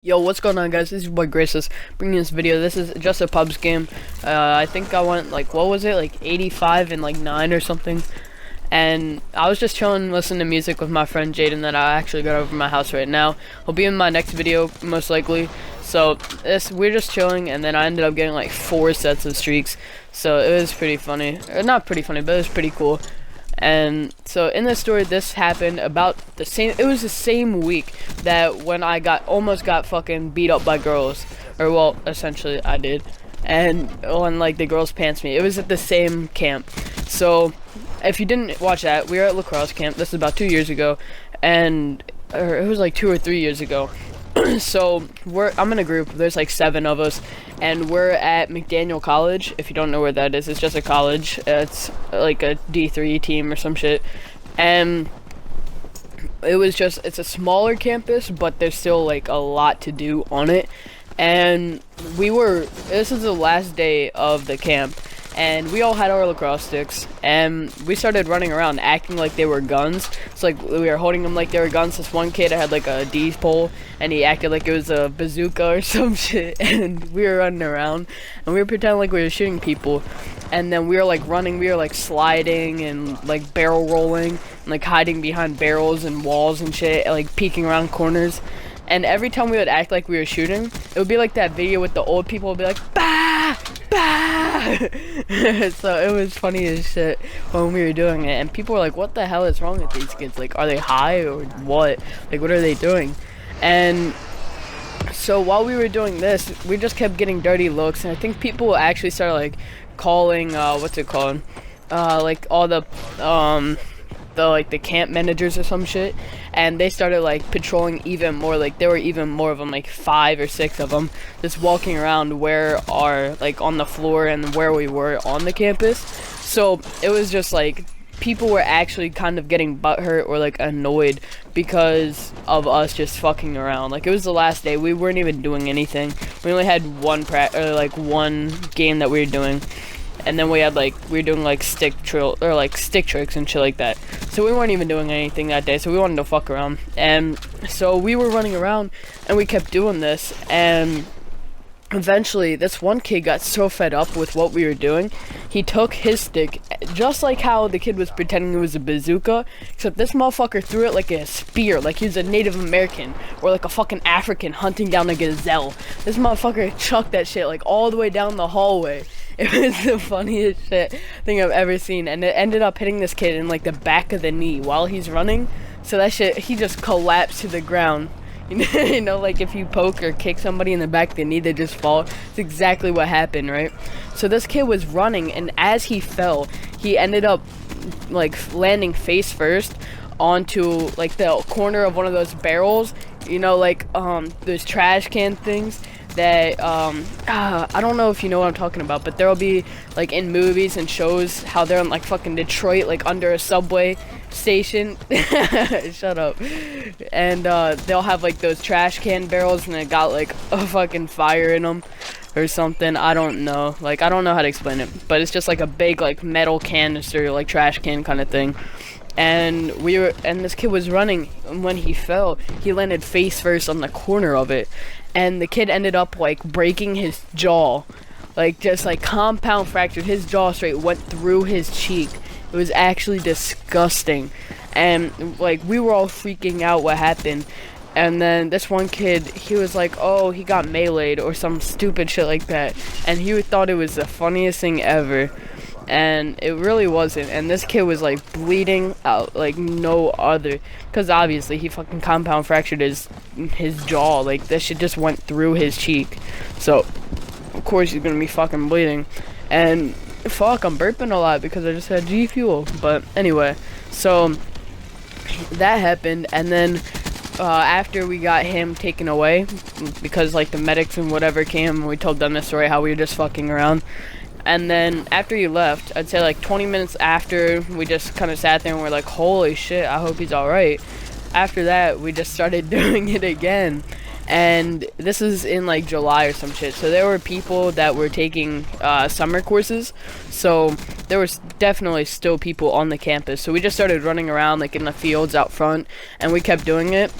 Yo, what's going on, guys? This is your boy Graces bringing this video. This is just a pubs game. I think I went like, what was it, like 85 and like 9 or something. And I was just chilling, listening to music with my friend Jaden that I actually got over my house right now. He'll be in my next video most likely. So we're just chilling, and then I ended up getting like 4 sets of streaks. So it was pretty funny, or not pretty funny, but it was pretty cool. And so in this story, this happened about the same, it was the same week that when I almost got fucking beat up by girls, or well, essentially I did, and when like the girls pants me. It was at the same camp. So if you didn't watch that, we were at lacrosse camp. This is about 2 years ago, or it was like 2 or 3 years ago. So I'm in a group, there's like 7 of us, and we're at McDaniel College. If you don't know where that is, it's just a college. It's like a D3 team or some shit. And it's a smaller campus, but there's still like a lot to do on it. And this is the last day of the camp, and we all had our lacrosse sticks, and we started running around acting like they were guns. It's like we were holding them like they were guns. This one kid had like a D pole, and he acted like it was a bazooka or some shit, and we were running around, and we were pretending like we were shooting people. And then we were like running, we were like sliding and like barrel rolling, and like hiding behind barrels and walls and shit, like peeking around corners. And every time we would act like we were shooting, it would be like that video with the old people would be like, bah! Bah! So it was funny as shit when we were doing it. And people were like, what the hell is wrong with these kids? Like, are they high or what? Like, what are they doing? And so while we were doing this, we just kept getting dirty looks. And I think people actually started like calling, what's it called? Like all the camp managers or some shit, and they started like patrolling even more. Like there were even more of them, like 5 or 6 of them, just walking around on the floor and where we were on the campus. So it was just like people were actually kind of getting butthurt or like annoyed because of us just fucking around. Like it was the last day, we weren't even doing anything. We only had one game that we were doing. And then we were doing like stick tricks and shit like that. So we weren't even doing anything that day, so we wanted to fuck around. And so we were running around, and we kept doing this, and eventually this one kid got so fed up with what we were doing, he took his stick, just like how the kid was pretending it was a bazooka, except this motherfucker threw it like a spear, like he was a Native American, or like a fucking African hunting down a gazelle. This motherfucker chucked that shit like all the way down the hallway. It was the funniest thing I've ever seen, and it ended up hitting this kid in like the back of the knee while he's running. So that shit, he just collapsed to the ground. You know, like if you poke or kick somebody in the back of the knee, they just fall. It's exactly what happened, right? So this kid was running, and as he fell, he ended up like landing face first onto like the corner of one of those barrels. You know, like those trash can things that I don't know if you know what I'm talking about, but there'll be like in movies and shows how they're in like fucking Detroit, like under a subway station. Shut up. And they'll have like those trash can barrels, and it got like a fucking fire in them or something. I don't know, like I don't know how to explain it, but it's just like a big like metal canister, like trash can kind of thing. And this kid was running, and when he fell, he landed face first on the corner of it, and the kid ended up like breaking his jaw, like just like compound fractured. His jaw straight went through his cheek. It was actually disgusting, and like we were all freaking out what happened. And then this one kid, he was like, oh, he got meleeed or some stupid shit like that, and he thought it was the funniest thing ever. And it really wasn't. And this kid was like bleeding out like no other, because obviously he fucking compound fractured his jaw. Like this shit just went through his cheek, so of course he's gonna be fucking bleeding. And fuck, I'm burping a lot because I just had G Fuel. But anyway, so that happened, and then after we got him taken away, because like the medics and whatever came, and we told them the story how we were just fucking around. And then after he left, I'd say like 20 minutes after, we just kind of sat there and we're like, holy shit, I hope he's alright. After that, we just started doing it again. And this is in like July or some shit. So there were people that were taking summer courses. So there was definitely still people on the campus. So we just started running around like in the fields out front, and we kept doing it.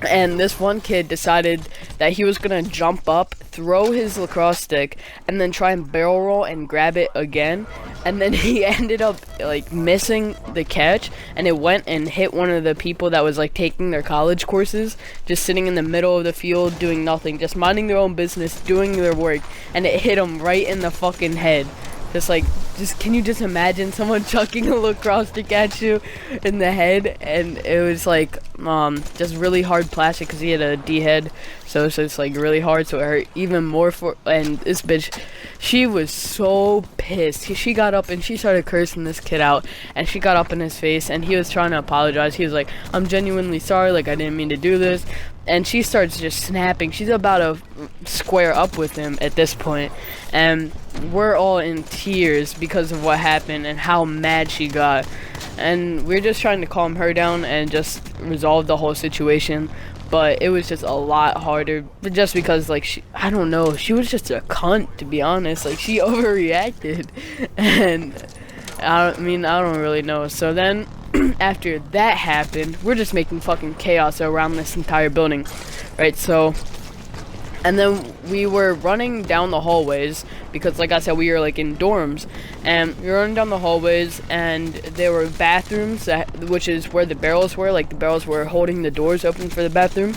And this one kid decided that he was gonna jump up, throw his lacrosse stick, and then try and barrel roll and grab it again. And then he ended up like missing the catch, and it went and hit one of the people that was like taking their college courses, just sitting in the middle of the field doing nothing, just minding their own business, doing their work, and it hit him right in the fucking head. Just can you just imagine someone chucking a lacrosse stick at you in the head? And it was like just really hard plastic because he had a D head, so it's like really hard, so it hurt even more. And this bitch, she was so pissed. She got up and she started cursing this kid out, and she got up in his face, and he was trying to apologize. He was like, "I'm genuinely sorry, like I didn't mean to do this." And she starts just snapping. She's about to square up with him at this point, and we're all in tears because of what happened and how mad she got. And we're just trying to calm her down and just resolve the whole situation, but it was just a lot harder just because, like, I don't know, she was just a cunt, to be honest. Like, she overreacted, and I don't really know. So then after that happened, we're just making fucking chaos around this entire building, right? So, and then we were running down the hallways because, like I said, we were like in dorms, and we were running down the hallways, and there were bathrooms which is where the barrels were. Like, the barrels were holding the doors open for the bathroom,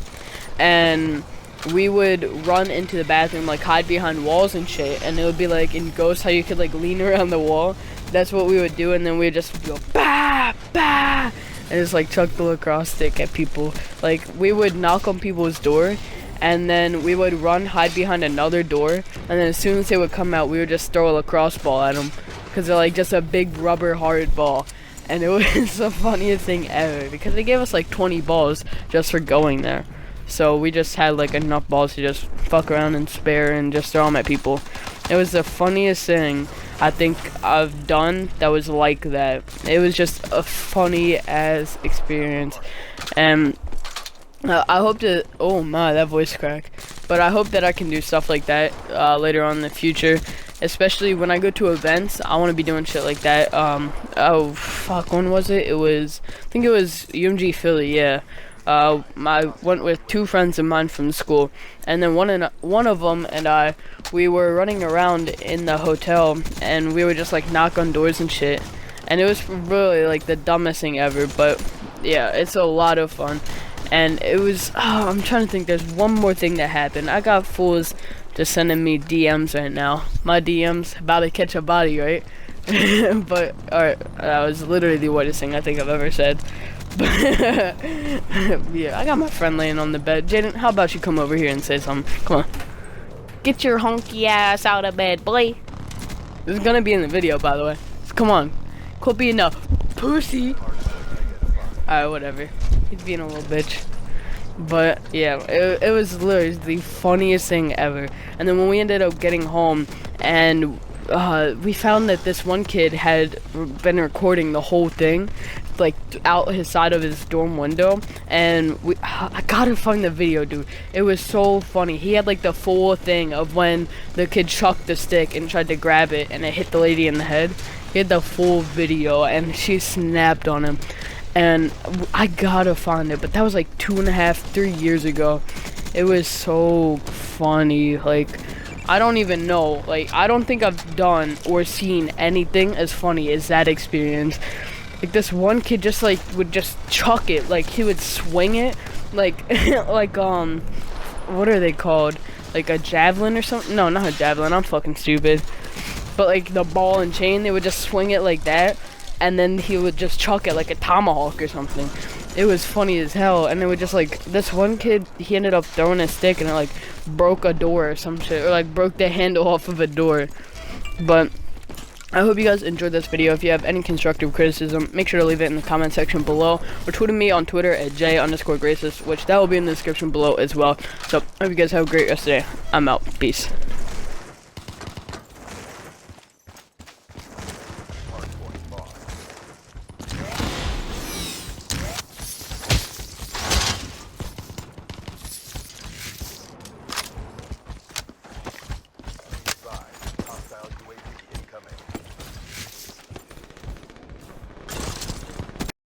and we would run into the bathroom, like hide behind walls and shit, and it would be like in Ghost how you could like lean around the wall. That's what we would do, and then we would just go bah bah and just like chuck the lacrosse stick at people. Like, we would knock on people's door, and then we would run, hide behind another door, and then as soon as they would come out, we would just throw a lacrosse ball at them because they're like just a big rubber hard ball. And it was the funniest thing ever because they gave us like 20 balls just for going there. So we just had like enough balls to just fuck around and spare and just throw them at people. It was the funniest thing I think I've done that was like that. It was just a funny ass experience, and I hope to, oh my, that voice crack. But I hope that I can do stuff like that later on in the future, especially when I go to events. I want to be doing shit like that. Oh fuck, when was it? I think it was UMG Philly, yeah. I went with two friends of mine from school, and then one of them and we were running around in the hotel, and we would just like knock on doors and shit, and it was really like the dumbest thing ever, but yeah, it's a lot of fun. And it was, I'm trying to think, there's one more thing that happened. I got fools just sending me DMs right now. My DMs about to catch a body, right? But alright, that was literally the whitest thing I think I've ever said. Yeah, I got my friend laying on the bed. Jaden, how about you come over here and say something? Come on. Get your honky ass out of bed, boy. This is gonna be in the video, by the way. So come on. Quit being a pussy. Alright, whatever. He's being a little bitch. But yeah, it was literally the funniest thing ever. And then when we ended up getting home, and we found that this one kid had been recording the whole thing, like out his side of his dorm window, and I gotta find the video, dude. It was so funny. He had like the full thing of when the kid chucked the stick and tried to grab it and it hit the lady in the head. He had the full video, and she snapped on him, and I gotta find it, but that was like 2.5, 3 years ago. It was so funny. Like, I don't even know, like, I don't think I've done or seen anything as funny as that experience. Like, this one kid just like would just chuck it, like he would swing it like like what are they called, like a javelin or something? No, not a javelin, I'm fucking stupid. But like the ball and chain, they would just swing it like that, and then he would just chuck it like a tomahawk or something. It was funny as hell. And it would just like, this one kid, he ended up throwing a stick and it like broke a door or some shit, or like broke the handle off of a door. But I hope you guys enjoyed this video. If you have any constructive criticism, make sure to leave it in the comment section below, or tweet me on Twitter at j_graces, which that will be in the description below as well. So I hope you guys have a great rest of the day. I'm out. Peace.